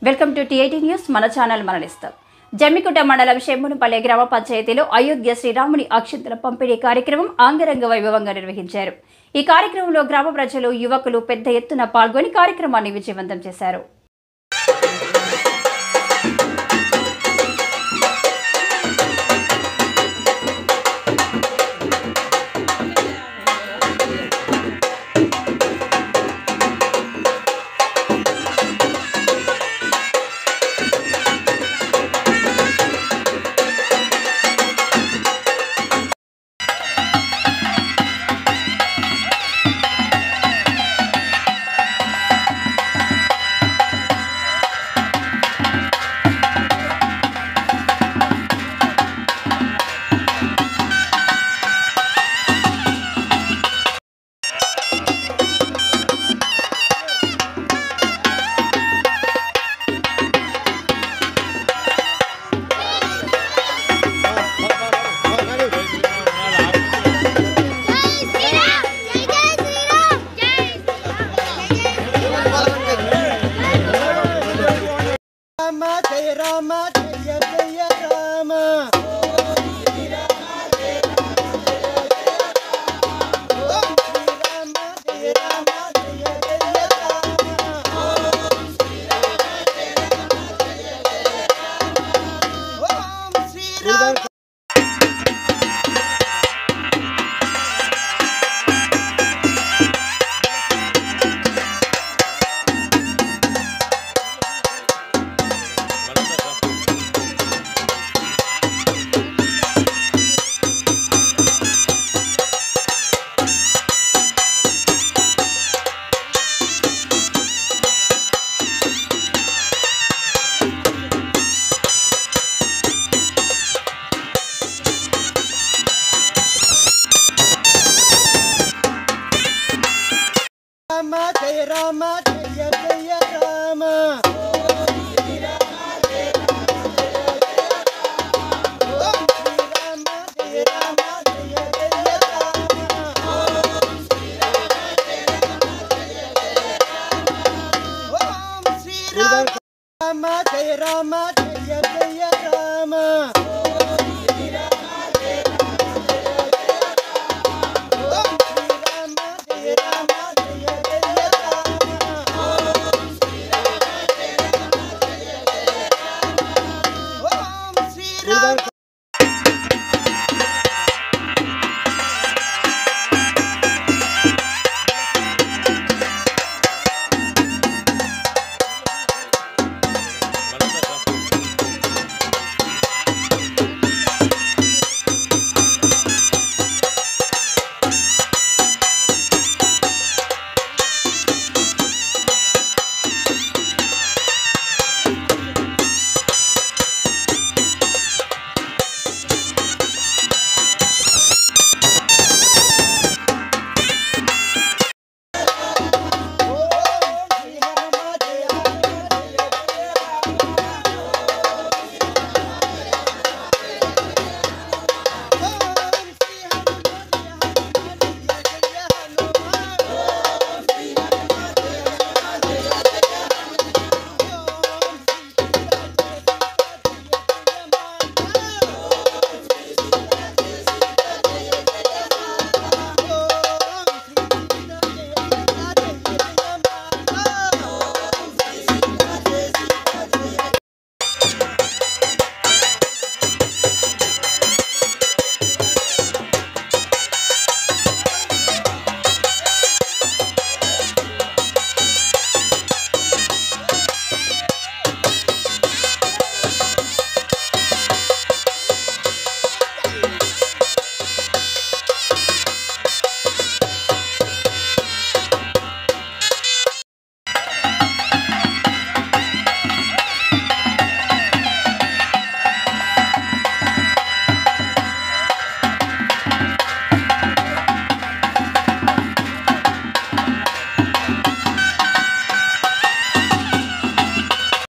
Welcome to టీ18 news. మన channel మనలిస్తాం. జమ్మికుంట మండలం షెమ్మునుపల్లె గ్రామ పంచాయతీలో అయోధ్య శ్రీరాముని అక్షింతల పంపిణీ కార్యక్రమం అంగరంగ వైభవంగా నిర్వహించారు. ఈ కార్యక్రమంలో గ్రామ ప్రజలు, యువకులు పెద్ద ఎత్తున పాల్గొని కార్యక్రమాన్ని విజయవంతం చేశారు. जय राम जय जय राम ओम श्री राम जय राम जय जय राम ओम श्री राम जय राम जय जय राम ओम श्री राम जय राम जय जय राम ओम श्री राम जय राम जय राम